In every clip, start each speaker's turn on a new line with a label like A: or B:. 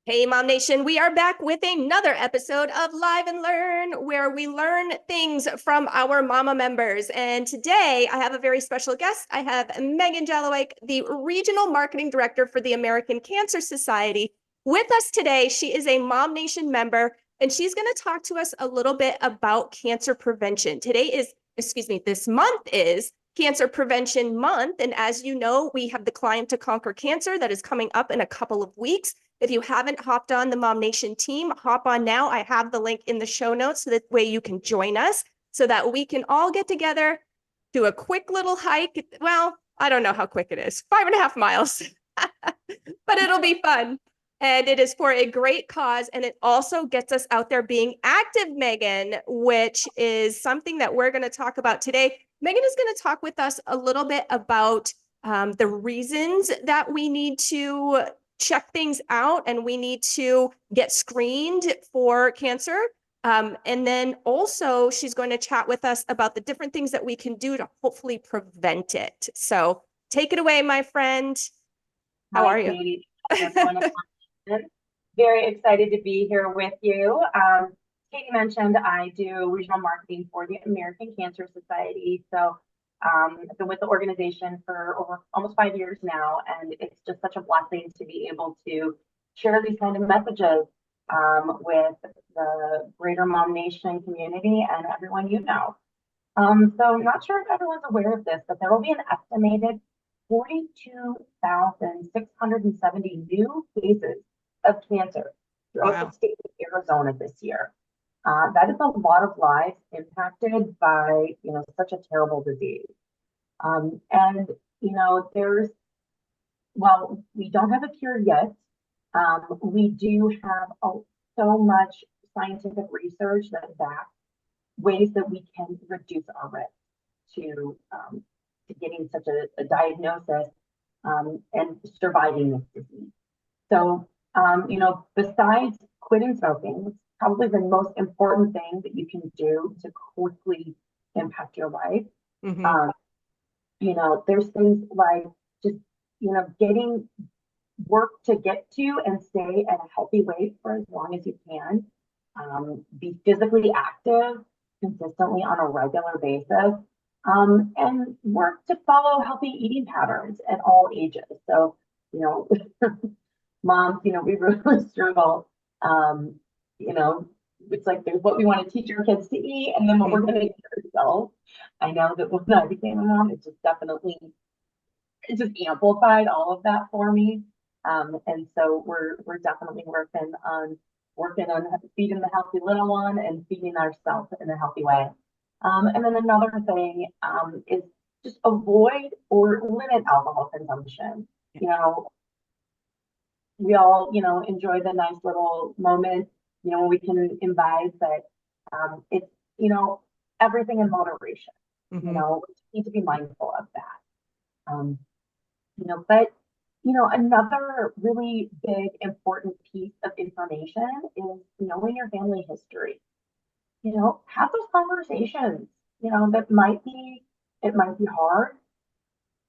A: Hey, Mom Nation, we are back with another episode of Live and Learn, where we learn things from our mama members. And today I have a very special guest. I have Megan Jallowake, the Regional Marketing Director for the American Cancer Society, with us today. She is a MOMnation member, and she's going to talk to us a little bit about cancer prevention. This month is Cancer Prevention Month. And as you know, we have the Climb to Conquer Cancer that is coming up in a couple of weeks. If you haven't hopped on the MOMnation team, hop on now. I have the link in the show notes so that way you can join us so that we can all get together, do a quick little hike. Well, I don't know how quick it is, 5.5 miles, but it'll be fun. And it is for a great cause. And it also gets us out there being active, Megan, which is something that we're going to talk about today. Megan is going to talk with us a little bit about the reasons that we need to check things out and we need to get screened for cancer. And then also she's going to chat with us about the different things that we can do to hopefully prevent it. So take it away, my friend. How are you?
B: Katie. Very excited to be here with you. Katie mentioned I do regional marketing for the American Cancer Society. So I've been with the organization for over almost 5 years now, and it's just such a blessing to be able to share these kind of messages with the greater MOMnation community and everyone you know. So I'm not sure if everyone's aware of this, but there will be an estimated 42,670 new cases of cancer throughout the state of Arizona this year. That is a lot of lives impacted by, such a terrible disease. And, well, we don't have a cure yet. We do have so much scientific research that backs ways that we can reduce our risk to getting such a diagnosis and surviving this disease. So, besides quitting smoking, probably the most important thing that you can do to quickly impact your life.
A: Mm-hmm.
B: There's things like just, getting work to get to and stay at a healthy weight for as long as you can. Be physically active consistently on a regular basis. And work to follow healthy eating patterns at all ages. So, moms, we really struggle. It's like there's what we want to teach our kids to eat, and then what we're going to eat ourselves. I know that when I became a mom, it just amplified all of that for me. And so we're definitely working on feeding the healthy little one and feeding ourselves in a healthy way. And then another thing is just avoid or limit alcohol consumption. We all, enjoy the nice little moments, when we can imbibe, but it's, everything in moderation.
A: Mm-hmm.
B: We need to be mindful of that. But, another really big, important piece of information is knowing your family history. Have those conversations, it might be hard.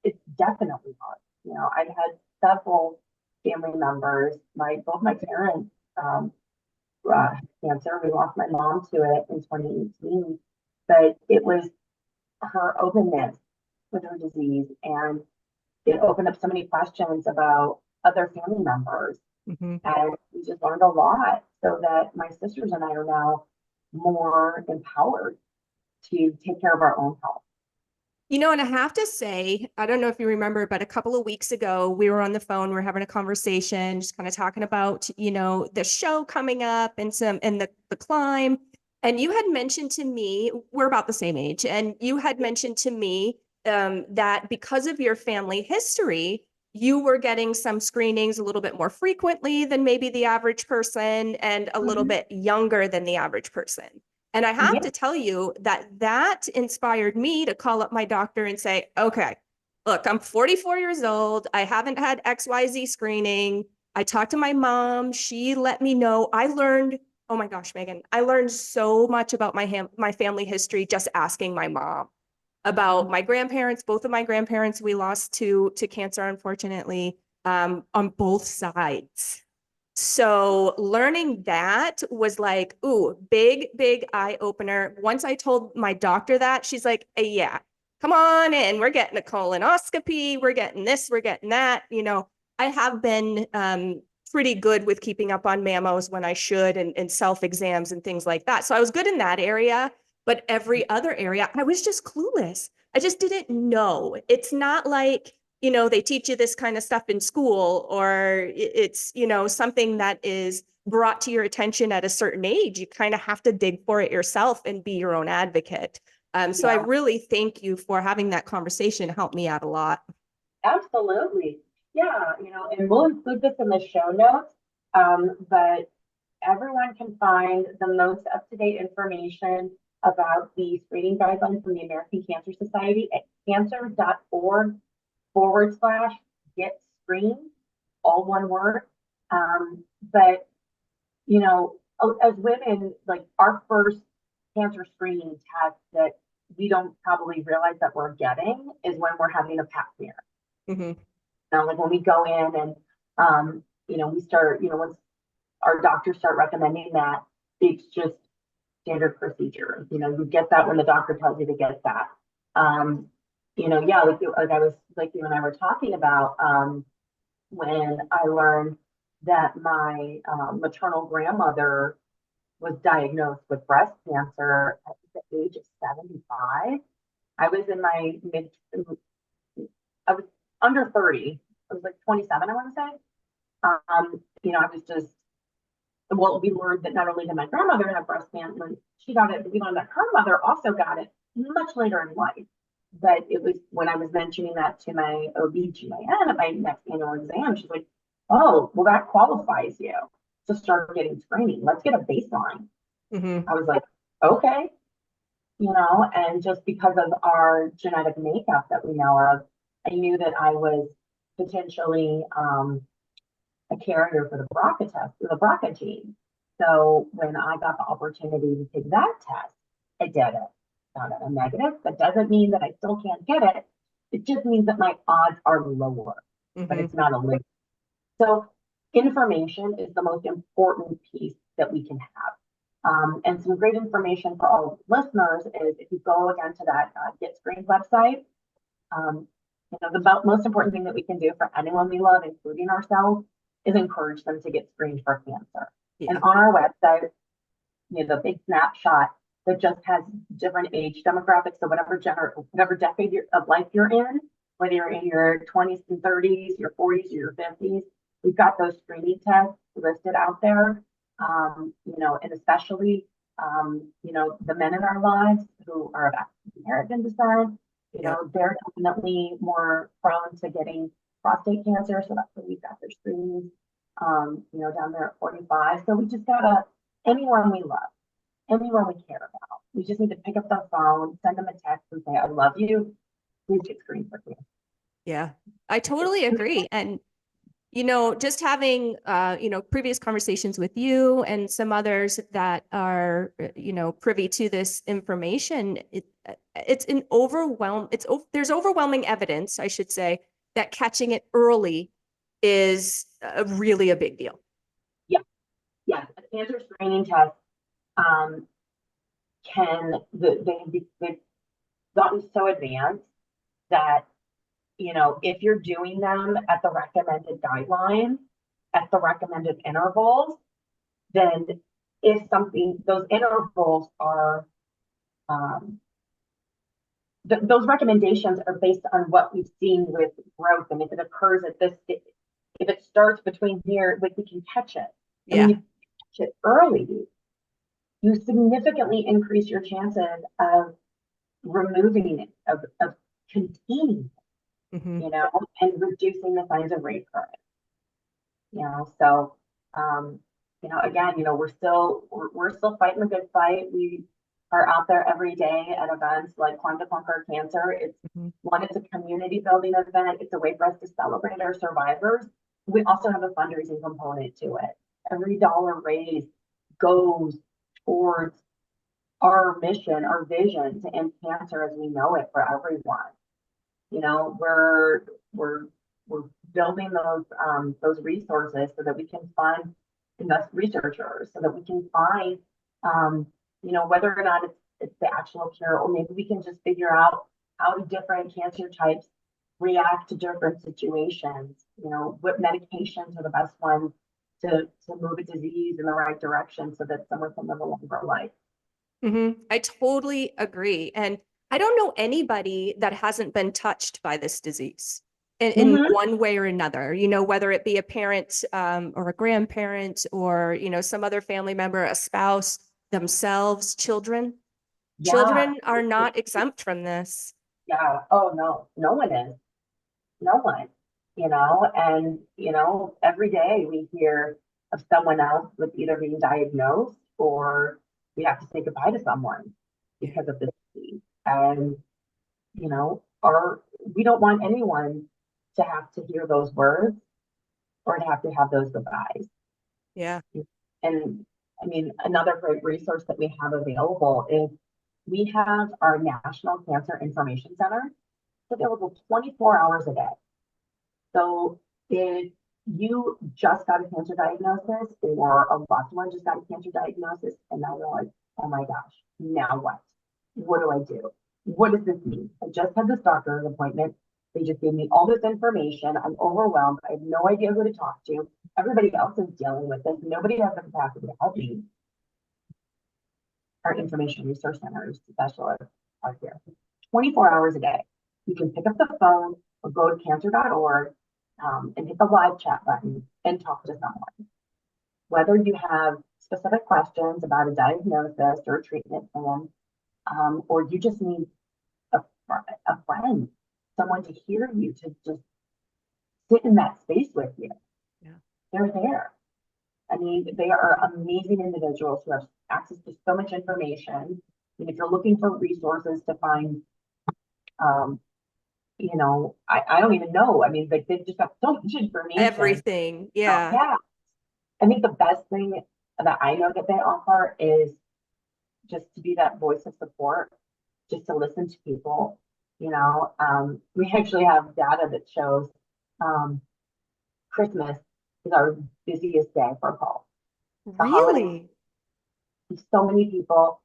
B: It's definitely hard. I've had several family members, both my parents, cancer. We lost my mom to it in 2018, but it was her openness with her disease, and it opened up so many questions about other family members.
A: Mm-hmm.
B: And we just learned a lot, so that my sisters and I are now more empowered to take care of our own health.
A: And I have to say, I don't know if you remember, but a couple of weeks ago, we were on the phone, we were having a conversation, just kind of talking about, the show coming up and the climb. And you had mentioned to me, we're about the same age, and you had mentioned to me that because of your family history, you were getting some screenings a little bit more frequently than maybe the average person and a little bit younger than the average person. And I have to tell you that inspired me to call up my doctor and say, okay, look, I'm 44 years old. I haven't had XYZ screening. I talked to my mom. She let me know. I learned, oh my gosh, Megan, I learned so much about my family history just asking my mom about my grandparents. Both of my grandparents we lost to cancer, unfortunately, on both sides. So learning that was like, ooh, big eye opener. Once I told my doctor that, she's like, yeah, come on in. We're getting a colonoscopy. We're getting this, we're getting that. I have been pretty good with keeping up on mammos when I should and self-exams and things like that. So I was good in that area, but every other area, I was just clueless. I just didn't know. It's not like, they teach you this kind of stuff in school, or it's, something that is brought to your attention at a certain age. You kind of have to dig for it yourself and be your own advocate. So I
B: Yeah,
A: really thank you for having that conversation. It helped me out a lot.
B: absolutely. Yeah, and we'll include this in the show notes. But everyone can find the most up-to-date information about the screening guidelines from the American Cancer Society at cancer.org/get screened, all one word. But as women, like our first cancer screening test that we don't probably realize that we're getting is when we're having a pap smear.
A: Mm-hmm.
B: Like when we go in and we start, once our doctors start recommending that, it's just standard procedure. You get that when the doctor tells you to get that. Yeah, like I was like you and I were talking about when I learned that my maternal grandmother was diagnosed with breast cancer at the age of 75. I was in my I was under 30. I was like 27, I want to say. I was just, well, we learned that not only did my grandmother have breast cancer when she got it, but we learned that her mother also got it much later in life. But it was when I was mentioning that to my OB/GYN at my next annual exam, she's like, oh, well, that qualifies you to start getting screening. Let's get a baseline.
A: Mm-hmm.
B: I was like, okay, and just because of our genetic makeup that we know of, I knew that I was potentially a carrier for the BRCA test, the BRCA gene. So when I got the opportunity to take that test, I did it. Got a negative. That doesn't mean that I still can't get it. It just means that my odds are lower, but
A: Mm-hmm.
B: it's not a limit. So information is the most important piece that we can have. And some great information for all listeners is if you go again to that Get Screened website, um, the most important thing that we can do for anyone we love, including ourselves, is encourage them to get screened for cancer. And
A: Yeah.
B: on our website, the big snapshot that just has different age demographics. So whatever decade of life you're in, whether you're in your 20s and 30s, your 40s, or your 50s, we've got those screening tests listed out there. And especially, the men in our lives who are of African American descent,
A: Yep.
B: they're definitely more prone to getting prostate cancer. So that's where we've got their screenings, down there at 45. So we just gotta, anyone we love, anyone we care about, we just need to pick up the phone, send them a text and say, I love you. Please get screened for cancer.
A: Yeah. I totally agree. And just having, previous conversations with you and some others that are, privy to this information, it's an overwhelm. There's overwhelming evidence, I should say, that catching it early is really a big deal.
B: Yeah, yeah. A cancer screening test um, they've gotten so advanced that, if you're doing them at the recommended guidelines, at the recommended intervals, then if those intervals are, um, those recommendations are based on what we've seen with growth. And if it occurs if it starts between here, like we can catch it. And when
A: Yeah.
B: you catch it early, you significantly increase your chances of removing it, of containing it,
A: Mm-hmm.
B: and reducing the signs of recurrence. So again, we're still fighting a good fight. We are out there every day at events like Climb to Conquer Cancer.
A: Mm-hmm.
B: It's a community building event. It's a way for us to celebrate our survivors. We also have a fundraising component to it. Every dollar raised goes towards our mission, our vision to end cancer as we know it for everyone. We're building those resources so that we can fund researchers so that we can find, whether or not it's the actual cure, or maybe we can just figure out how do different cancer types react to different situations. What medications are the best ones to move a disease in the right direction so that someone can live a longer life.
A: I totally agree. And I don't know anybody that hasn't been touched by this disease in
B: Mhm.
A: one way or another, whether it be a parent or a grandparent or, some other family member, a spouse, themselves, children.
B: Yeah,
A: Children are not exempt from this.
B: yeah. Oh no, no one is. No one. And every day we hear of someone else with either being diagnosed or we have to say goodbye to someone
A: Yeah.
B: because of this disease. And or we don't want anyone to have to hear those words or to have to have those goodbyes.
A: Yeah.
B: And I mean, another great resource that we have available is we have our National Cancer Information Center. It's available 24 hours a day. So if you just got a cancer diagnosis or a loved one just got a cancer diagnosis and now you're like, oh my gosh, now what? What do I do? What does this mean? I just had this doctor's appointment. They just gave me all this information. I'm overwhelmed. I have no idea who to talk to. Everybody else is dealing with this. Nobody has the capacity to help me. Our information resource centers specialists are here 24 hours a day. You can pick up the phone or go to cancer.org and hit the live chat button and talk to someone. Whether you have specific questions about a diagnosis or a treatment plan, or you just need a, a friend, someone to hear you, to just sit in that space with you.
A: Yeah.
B: They're there. I mean, they are amazing individuals who have access to so much information. And if you're looking for resources to find, I don't even know. I mean, they've just got so much information.
A: Everything.
B: So,
A: Yeah.
B: yeah, I think the best thing that I know that they offer is just to be that voice of support, just to listen to people. We actually have data that shows um, Christmas is our busiest day for calls. The holidays,
A: Really?
B: so many people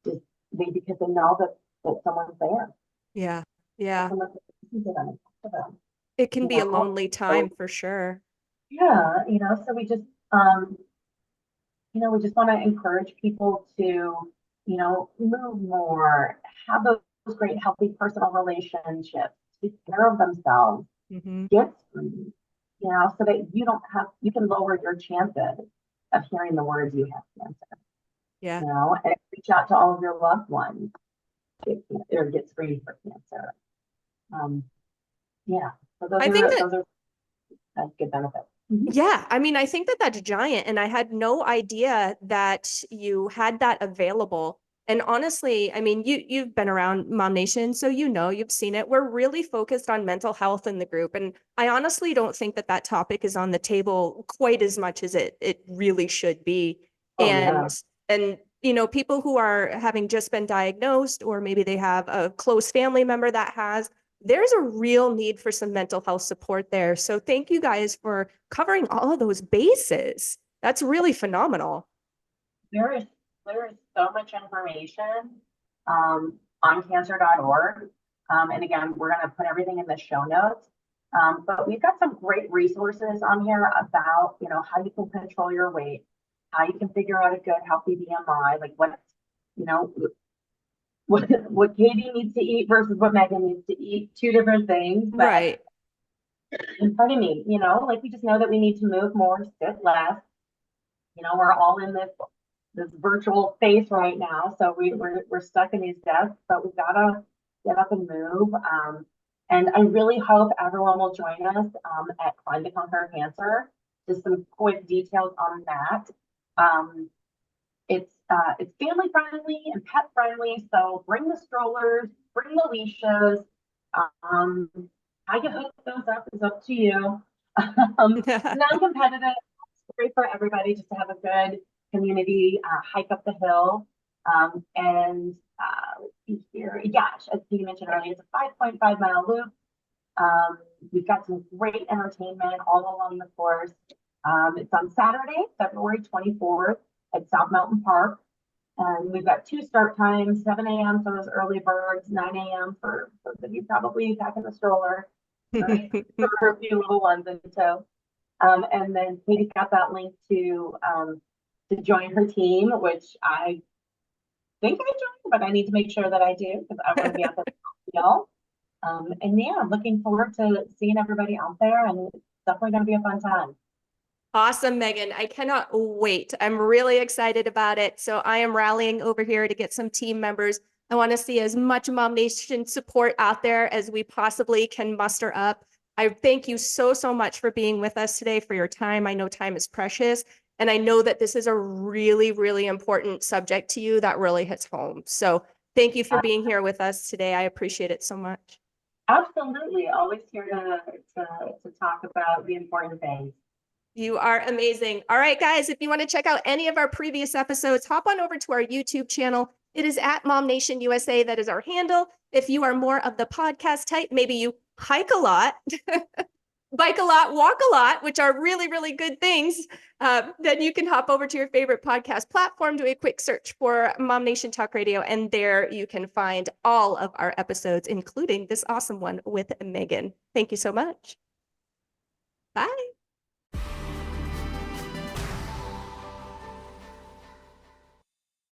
B: just because they know that someone's there.
A: Yeah. Yeah.
B: Someone's listening to them and talk to them.
A: It can
B: You
A: be a
B: know,
A: lonely
B: so
A: time for sure.
B: yeah, so we just want to encourage people to, move more, have those great, healthy personal relationships, take care of themselves,
A: Hmm.
B: get screened, so that you can lower your chances of hearing the words you have cancer,
A: Yeah.
B: and reach out to all of your loved ones, or get screened for cancer. Um, yeah, so
A: I think that
B: those are good benefits. Mhm.
A: Yeah, I mean, I think that that's giant, and I had no idea that you had that available. And honestly, I mean, you've been around MOMnation, so you've seen it. We're really focused on mental health in the group, and I honestly don't think that that topic is on the table quite as much as it really should be.
B: Oh yeah.
A: And people who are having just been diagnosed, or maybe they have a close family member that has, there's a real need for some mental health support there. So thank you guys for covering all of those bases. That's really phenomenal.
B: There is there is so much information on cancer.org. And again, we're going to put everything in the show notes. But we've got some great resources on here about, how you can control your weight, how you can figure out a good, healthy BMI, like you know, what Katie needs to eat versus what Megan needs to eat, two different things. But
A: Right.
B: pardon me, like we just know that we need to move more, sit less. We're all in this virtual space right now, so we're stuck in these desks, but we've got to get up and move. And I really hope everyone will join us at Climb to Conquer Cancer. Just some quick details on that. It's family friendly and pet friendly, so bring the strollers, bring the leashes. Um, how you hook those up is up to you. Non-competitive, great for everybody just to have a good community hike up the hill. And let's see here. Yeah, as you mentioned earlier, it's a 5.5 mile loop. We've got some great entertainment all along the course. It's on Saturday, February 24th at South Mountain Park. And we've got two start times, 7 a.m. for those early birds, 9 a.m. for those of you probably packing the stroller, for a few little ones in tow. And then Katie's got that link to join her team, which I think I joined, but I need to make sure that I do because I want to be out there with y'all. And yeah, I'm looking forward to seeing everybody out there, and it's definitely going to be a fun time.
A: Awesome, Megan. I cannot wait. I'm really excited about it. So I am rallying over here to get some team members. I want to see as much MOMnation support out there as we possibly can muster up. I thank you so, so much for being with us today, for your time. I know time is precious, and I know that this is a really, really important subject to you that really hits home. So thank you for being here with us today. I appreciate it so much.
B: Absolutely. Always here to talk about the important things.
A: You are amazing. All right, guys, if you want to check out any of our previous episodes, hop on over to our YouTube channel. It is at MOMnation USA. That is our handle. If you are more of the podcast type, maybe you hike a lot, bike a lot, walk a lot, which are really, really good things, then you can hop over to your favorite podcast platform, do a quick search for MOMnation Talk Radio, and there you can find all of our episodes, including this awesome one with Megan. Thank you so much. Bye.